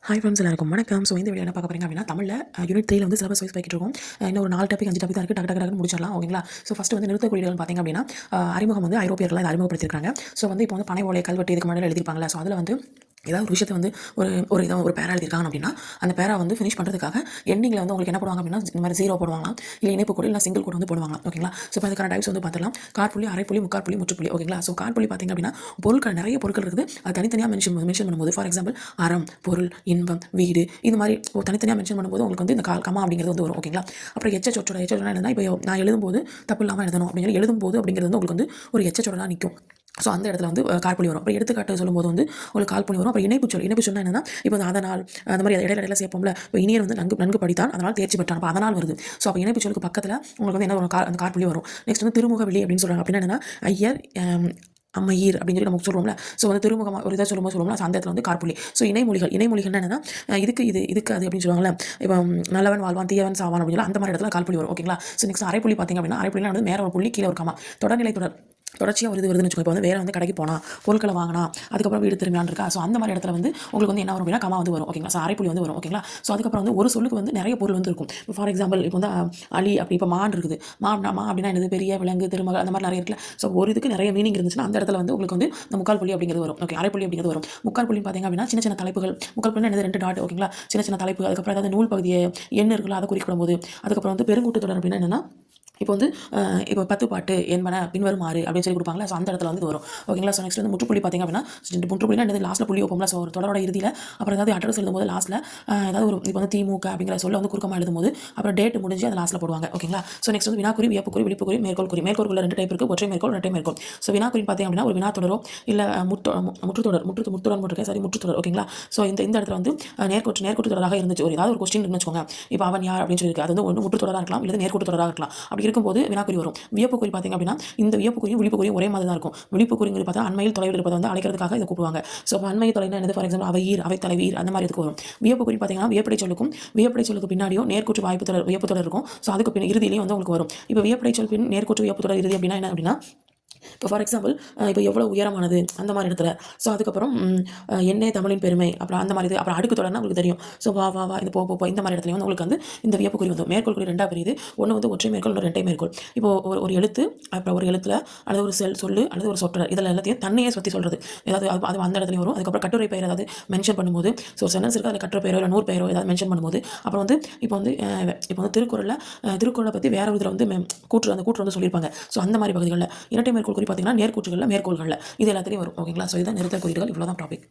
Hi friends எல்லாருக்கும் வணக்கம். So இந்த வீடியோ என்ன பார்க்க போறீங்க அப்படின்னா தமிழில் யூனிட் 3 வந்து சிலபஸ் வைஸ் போய்கிட்டு இருக்கும். இன்னும் ஒரு 4 டாபிக் 5 டாபிக் தான் இருக்குது. டக்கு டக்கு டக்குன்னு முடிச்சிடலாம் ஓகேங்களா. ஸோ ஃபஸ்ட்டு வந்து நிறுத்தக்குறிகள் பார்த்தீங்க அப்படின்னா அறிமுகம் வந்து ஐரோப்பியர்கள் இதை அறிமுகப்படுத்தியிருக்காங்க. ஸோ வந்து இப்போ வந்து பனை ஓலை கல்வெட்டு இதுக்கு முன்னாடி எழுதியிருப்பாங்களா. ஸோ அதில் வந்து ஏதாவது ஒரு விஷயத்தை வந்து ஒரு பேரா எழுதியிருக்காங்க அப்படின்னா அந்த பேரா வந்து ஃபினிஷ் பண்ணுறதுக்காக எண்டிங்கில் வந்து உங்களுக்கு என்ன போடுவாங்க அப்படின்னா இந்த மாதிரி 0 போடுவாங்களாம், இல்லை இணைப்பு கூட இல்லை சிங்கிள் கூட வந்து போடுவாங்க ஓகேங்களா. ஸோ இப்போ அதுக்கான டைப்ஸ் வந்து பார்த்துலாம். காற்புள்ளி, அரைப்புள்ளி, முக்காற்புள்ளி, முற்றுப்புள்ளி ஓகேங்களா. ஸோ காற்புள்ளி பார்த்தீங்க அப்படின்னா பொருட்கள் நிறைய பொருட்கள் இருக்குது. அது தனித்தனியாக மென்ஷன் பண்ணும்போது ஃபார் எக்ஸாம்பிள் அறம், பொருள், இன்பம், வீடு இது மாதிரி தனித்தனியாக மென்ஷன் பண்ணும்போது உங்களுக்கு வந்து இந்த கமா அப்படிங்கிறது வந்து வரும் ஓகேங்களா. அப்புறம் எச்சச்சொற்றோட என்னன்னா இப்போ நான் எழுதும்போது தப்பு இல்லாமல் எழுதணும் அப்படிங்கிற எழுதும்போது அப்படிங்கிறது வந்து உங்களுக்கு வந்து ஒரு எச்சச்சொடராக நிற்கும். ஸோ அந்த இடத்துல வந்து காற்புள்ளி வரும். அப்புறம் எடுத்துக்காட்டு சொல்லும்போது வந்து உங்களுக்கு கால்புள்ளி வரும். அப்புறம் இணைப்பு சொல் என்னன்னா இப்போ அதனால் அந்த மாதிரி இடையில சேர்ப்போம்ல. இப்போ இனியர் வந்து நன்கு படித்தான் அதனால் தேர்ச்சி பெற்றான். அப்போ அதனால் வருது. ஸோ அப்போ இணைப்பு சொல்லுக்கு பக்கத்தில் உங்களுக்கு வந்து என்ன வரும், அந்த காற்புள்ளி வரும். நெக்ஸ்ட் வந்து திருமுக வெளி அப்படின்னு சொல்கிறாங்க. அப்படின்னா என்னன்னா ஐயர் அம்மையீர் அப்படின்னு சொல்லி நமக்கு சொல்லுவோம்ல. ஸோ வந்து திருமுகமாக ஒரு இதாக சொல்லுவோம்ல. அந்த இடத்துல வந்து காற்புள்ளி. ஸோ இணைமொழிகள் என்னன்னா இதுக்கு அது அப்படின்னு சொல்லுவாங்கல்ல. இப்போ நல்லவன் வாழ்வான் தீயவன் சாவான் அப்படின்னு அந்த மாதிரி இடத்துல கால்புள்ளி வரும் ஓகேங்களா. ஸோ நெக்ஸ்ட் அரைப்புள்ளி பார்த்தீங்க அப்படின்னா அரைப்புள்ளினா வந்து மேலே ஒரு புள்ளி கீழே ஒரு கமா தொடர்ச்சியாக வருதுன்னு வச்சுக்கோங்க. இப்போ வந்து வேறு வந்து கடைக்கு போனால் பொருட்களை வாங்கினா அதுக்கப்புறம் வீடு திரும்பியான் இருக்கா. ஸோ அந்த மாதிரி இடத்துல வந்து உங்களுக்கு வந்து என்ன வரும் அப்படின்னா கமா வந்து வரும் ஓகேங்களா. ஸோ அரைப்புள்ளி வந்து வரும் ஓகேங்களா. ஸோ அதுக்கப்புறம் வந்து ஒரு சொல்லுக்கு வந்து நிறைய பொருள் வந்து இருக்கும். ஃபார் எக்ஸாம்பிள் இப்போ வந்து அலி அப்படி இப்போ மான் இருக்குது. மா அப்படின்னா என்னது, பெரிய விலங்கு, திருமகள் அந்த மாதிரி நிறைய இருக்குல்ல. ஸோ ஒரு இதுக்கு நிறைய மீனிங் இருந்துச்சுன்னா அந்த இடத்துல வந்து உங்களுக்கு வந்து இந்த முக்கால் புள்ளி அப்படிங்கிறது வரும். ஓகே, அரைப்புள்ளி அப்படிங்கிறது வரும். முக்கால் புள்ளி பார்த்தீங்க அப்படின்னா சின்ன சின்ன தலைப்புகள். முக்கால் புள்ளி என்னது 2 டாட் ஓகேங்களா. சின்ன சின்ன தலைப்பு. அதுக்கப்புறம் ஏதாவது நூல் பகுதியை என்ன இருக்குல்ல அதை குறிப்பிடும் போது. அதுக்கப்புறம் வந்து பெருங்கூட்டு தொடர் அப்படின்னா என்னன்னா இப்போ வந்து இப்போ 10 பாட்டு என்பன பின்வருமாறு அப்படின்னு சொல்லி கொடுப்பாங்களா. ஸோ அந்த இடத்துல வந்து வரும் ஓகேங்களா. ஸோ நெக்ஸ்ட் வந்து முற்றுப்புள்ளி பார்த்தீங்க அப்படின்னா முற்றுப்புள்ளினா என்னது, லாஸ்ட்டில் புள்ளி வைப்போம்ல. ஸோ ஒரு தொடரோட இறுதியில் அப்புறம் ஏதாவது அட்ரஸ் எழுதும்போது லாஸ்ட்டில் ஏதாவது ஒரு இப்போ வந்து திமுக அப்படிங்கிற சொல்ல வந்து குறுக்கமாக எழுதும்போது அப்புறம் டேட் முடிஞ்சு அந்த லாஸ்ட்டில் போடுவாங்க ஓகேங்களா. ஸோ நெக்ஸ்ட் வந்து வினாக்குறி, வியப்புக்குறி, விழிப்புக்குறி, மேற்கோள் 2 டைப் இருக்குது. ஒற்றை மேற்கோள், இரட்டை மேற்கோள். ஸோ வினாக்குறி பார்த்தீங்க அப்படின்னா ஒரு வினா தொடரோ இல்லை முற்றுத்தொடர் ஓகேங்களா. ஸோ இந்த இடத்துல வந்து நேர்கூட்டு தொடராக இருந்துச்சு. ஏதாவது ஒரு கொஸ்டின் வச்சுக்கோங்க. இப்போ அவன் யார் அப்படின்னு சொல்லியிருக்கு. அது வந்து ஒன்று முற்றுத்தொடராக இருக்கலாம் இல்லை நேர்கூட்டு தொடராக இருக்கலாம். அப்படி இருக்கும்போது வினாக்குறி வரும். வியப்புக்குறி பார்த்தீங்க அப்படின்னா இந்த வியப்புக்குறியும் விழிப்புக்குறியும் ஒரே மாதிரி தான் இருக்கும். விழிப்புக்குறிங்கிறது பார்த்தா அண்மையில் தொலைவில் இருப்பதை வந்து அழைக்கிறதுக்காக இதை கூப்பிடுவாங்க. ஸோ அண்மையில் தொலைவில் என்னது, ஃபார் எக்ஸாம்பிள் அவை தலைவீர் அந்த மாதிரி இதுக்கு வரும். வியப்புக்குறி பார்த்தீங்கன்னா வியப்படை சொல்லுக்கு பின்னாடியும் நேர்கூற்று வியப்பு தொடர் இருக்கும். ஸோ அதுக்கு பின் இறுதியிலையும் வந்து உங்களுக்கு வரும். இப்போ வியப்படை சொல் பின் நேர்கூற்று வியப்பு தொடர் இறுதி அப்படின்னா என்ன அப்படின்னா இப்போ ஃபார் எக்ஸாம்பிள் இப்போ எவ்வளோ உயரமானது அந்த மாதிரி இடத்துல. ஸோ அதுக்கப்புறம் என்னே தமிழின் பெருமை அப்புறம் அந்த மாதிரி அப்புறம் அடுக்கு தொடர்னா உங்களுக்கு தெரியும். ஸோ வா இது போ இந்த மாதிரி இடத்துல வந்து உங்களுக்கு வந்து இந்த வியப்புக்குறி வந்து மேற்கோள் குறி 2 பிரியுது. ஒன்று வந்து ஒற்றை மேற்கோள், இன்னொரு 2 மேற்கோள். இப்போ ஒரு எழுத்து அப்புறம் ஒரு எழுத்துல அல்லது ஒரு சொல்லு அல்லது ஒரு சொற்றொடர் இதில் எல்லாத்தையும் தன்னையே சுற்றி சொல்கிறது. ஏதாவது அது அந்த இடத்துலையும் வரும். அதுக்கப்புறம் கட்டுரை பெயர் ஏதாவது மென்ஷன் பண்ணும்போது, ஸோ சென்டென்ஸ் இருக்குது அதில் கட்டுரை பெயரோ இல்லை நூறு பெயரோ ஏதாவது மென்ஷன் பண்ணும்போது, அப்புறம் வந்து இப்போ வந்து திருக்குறளை பற்றி வேற ஒரு இதில் வந்து கூற்று வந்து சொல்லியிருப்பாங்க. ஸோ அந்த மாதிரி பகுதிகளில் இரட்டை மேற்கோள் குறி பார்த்தீங்கன்னா நேர்கூற்றுகளில் மேற்கோள்களில் இது எல்லாத்துலேயும் வரும் ஓகேங்களா. ஸோ இதுதான் நிறுத்தல் குறியீடுகள். இவ்வளோ தான் டாபிக்.